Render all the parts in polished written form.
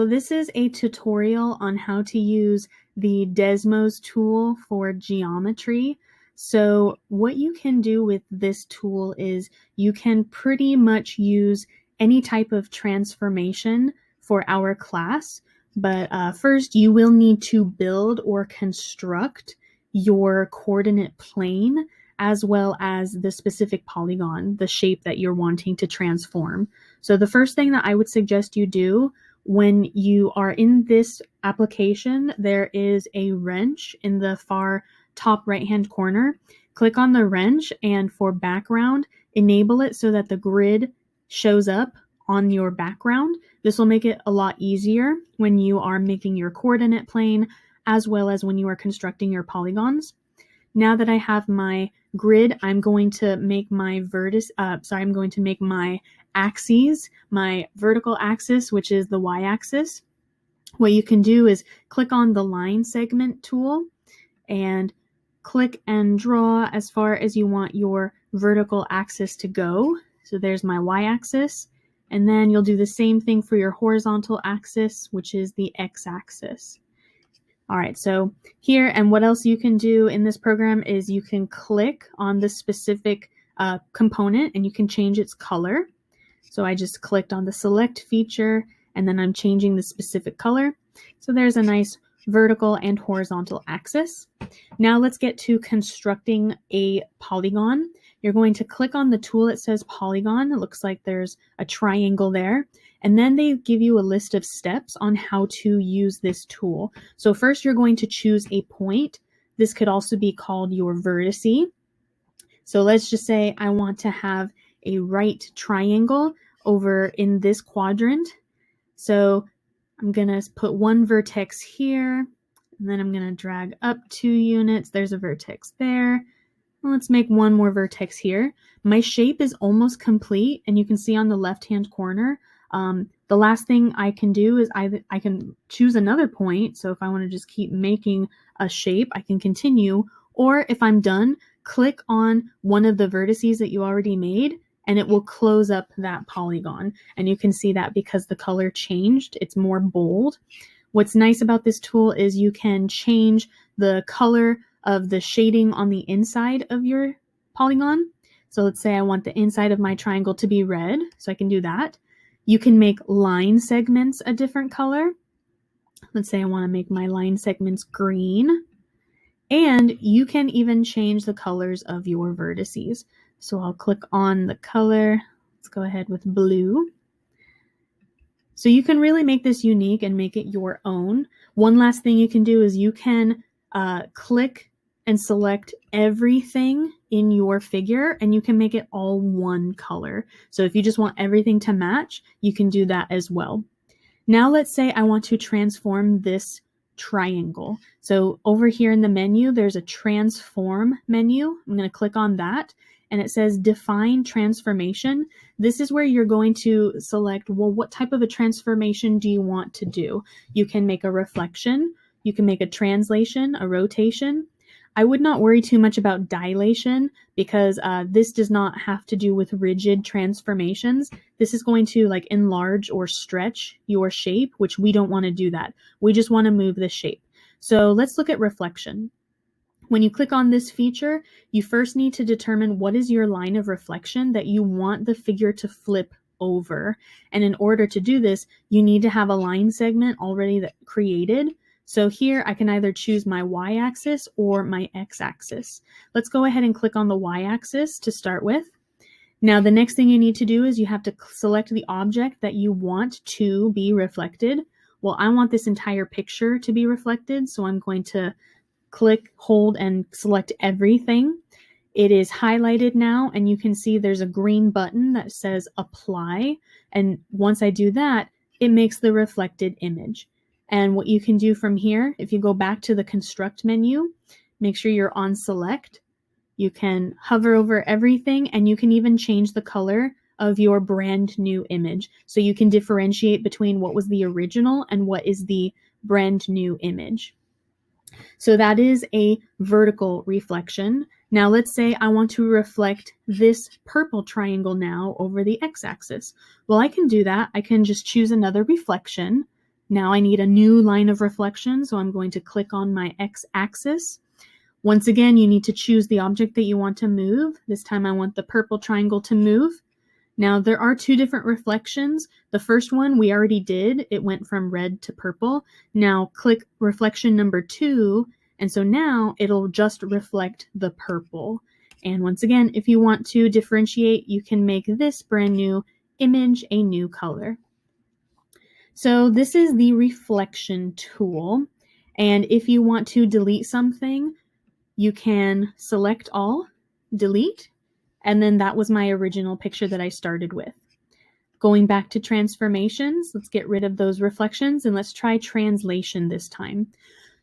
So this is a tutorial on how to use the Desmos tool for geometry. So what you can do with this tool is you can pretty much use any type of transformation for our class. But first you will need to build or construct your coordinate plane as well as the specific polygon, the shape that you're wanting to transform. So the first thing that I would suggest you do when you are in this application, there is a wrench in the far top right-hand corner. Click on the wrench, and for background, enable it so that the grid shows up on your background. This will make it a lot easier when you are making your coordinate plane as well as when you are constructing your polygons. Now that I have my grid, I'm going to make my axes, my vertical axis, which is the y-axis. What you can do is click on the line segment tool and click and draw as far as you want your vertical axis to go. So there's my y-axis, and then you'll do the same thing for your horizontal axis, which is the x-axis. All right, so here, and what else you can do in this program is you can click on the specific component and you can change its color. So I just clicked on the select feature and then I'm changing the specific color. So there's a nice vertical and horizontal axis. Now let's get to constructing a polygon. You're going to click on the tool that says polygon. It looks like there's a triangle there. And then they give you a list of steps on how to use this tool. So first you're going to choose a point. This could also be called your vertice. So let's just say I want to have a right triangle over in this quadrant. So I'm going to put one vertex here, and then I'm going to drag up 2 units. There's a vertex there. Let's make one more vertex here. My shape is almost complete, and you can see on the left-hand corner, the last thing I can do is I can choose another point. So if I want to just keep making a shape, I can continue. Or if I'm done, click on one of the vertices that you already made, and it will close up that polygon. And you can see that because the color changed, it's more bold. What's nice about this tool is you can change the color of the shading on the inside of your polygon. So let's say I want the inside of my triangle to be red, so I can do that. You can make line segments a different color. Let's say I want to make my line segments green. And you can even change the colors of your vertices. So I'll click on the color. Let's go ahead with blue. So you can really make this unique and make it your own. One last thing you can do is you can click and select everything in your figure, and you can make it all one color. So if you just want everything to match, you can do that as well. Now let's say I want to transform this triangle. So over here in the menu, there's a transform menu. I'm going to click on that, and it says define transformation. This is where you're going to select, well, what type of a transformation do you want to do? You can make a reflection, you can make a translation, a rotation. I would not worry too much about dilation because this does not have to do with rigid transformations. This is going to like enlarge or stretch your shape, which we don't want to do that. We just want to move the shape. So let's look at reflection. When you click on this feature, you first need to determine what is your line of reflection that you want the figure to flip over. And in order to do this, you need to have a line segment already created. So here I can either choose my y-axis or my x-axis. Let's go ahead and click on the y-axis to start with. Now the next thing you need to do is you have to select the object that you want to be reflected. Well, I want this entire picture to be reflected, so I'm going to click, hold, and select everything. It is highlighted now, and you can see there's a green button that says apply. And once I do that, it makes the reflected image. And what you can do from here, if you go back to the construct menu, make sure you're on select. You can hover over everything, and you can even change the color of your brand new image. So you can differentiate between what was the original and what is the brand new image. So that is a vertical reflection. Now let's say I want to reflect this purple triangle now over the x-axis. Well, I can do that. I can just choose another reflection. Now I need a new line of reflection, so I'm going to click on my x-axis. Once again, you need to choose the object that you want to move. This time I want the purple triangle to move. Now there are two different reflections. The first one we already did. It went from red to purple. Now click reflection number 2, and so now it'll just reflect the purple. And once again, if you want to differentiate, you can make this brand new image a new color. So this is the reflection tool. And if you want to delete something, you can select all, delete, and then that was my original picture that I started with. Going back to transformations, let's get rid of those reflections and let's try translation this time.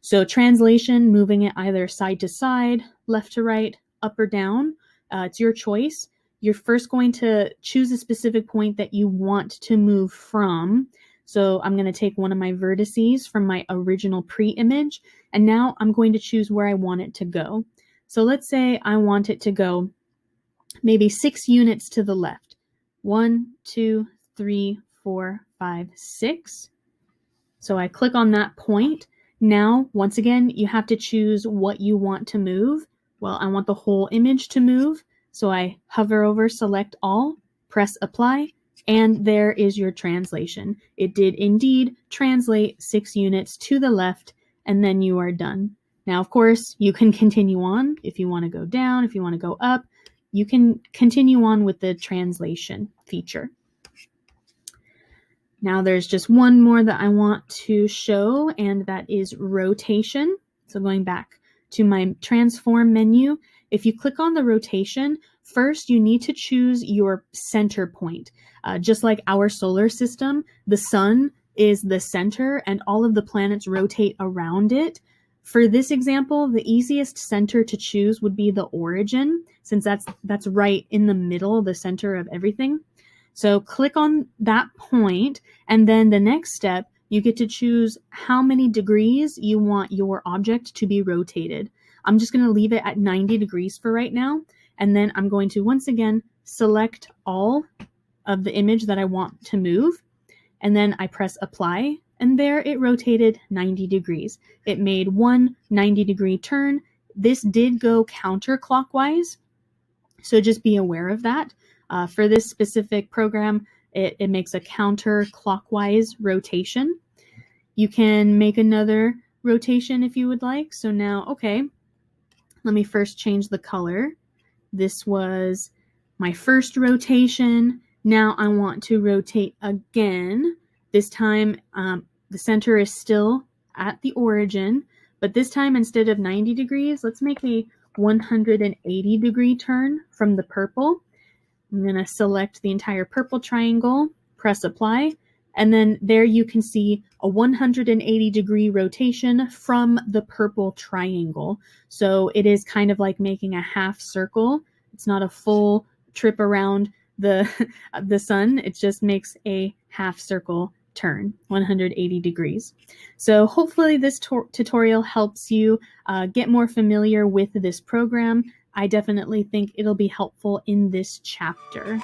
So translation, moving it either side to side, left to right, up or down, it's your choice. You're first going to choose a specific point that you want to move from. So I'm going to take one of my vertices from my original pre-image, and now I'm going to choose where I want it to go. So let's say I want it to go maybe 6 units to the left. 1, 2, 3, 4, 5, 6. So I click on that point. Now, once again, you have to choose what you want to move. Well, I want the whole image to move. So I hover over, select all, press apply, and there is your translation. It did indeed translate 6 units to the left, and then you are done. Now, of course, you can continue on. If you want to go down, if you want to go up, you can continue on with the translation feature. Now there's just one more that I want to show, and that is rotation. So going back to my transform menu, if you click on the rotation, first you need to choose your center point. Just like our solar system, the sun is the center and all of the planets rotate around it. For this example, the easiest center to choose would be the origin, since that's right in the middle, the center of everything. So click on that point, and then the next step, you get to choose how many degrees you want your object to be rotated. I'm just going to leave it at 90 degrees for right now, and then I'm going to once again select all of the image that I want to move, and then I press apply, and there it rotated 90 degrees. It made one 90-degree turn. This did go counterclockwise, so just be aware of that. For this specific program, it makes a counterclockwise rotation. You can make another rotation if you would like. So now, okay, let me first change the color. This was my first rotation. Now I want to rotate again. This time, the center is still at the origin, but this time instead of 90 degrees, let's make a 180-degree turn from the purple. I'm going to select the entire purple triangle, press apply, and then there you can see a 180-degree rotation from the purple triangle. So it is kind of like making a half circle. It's not a full trip around the sun. It just makes a half circle turn, 180 degrees. So hopefully this tutorial helps you get more familiar with this program. I definitely think it'll be helpful in this chapter.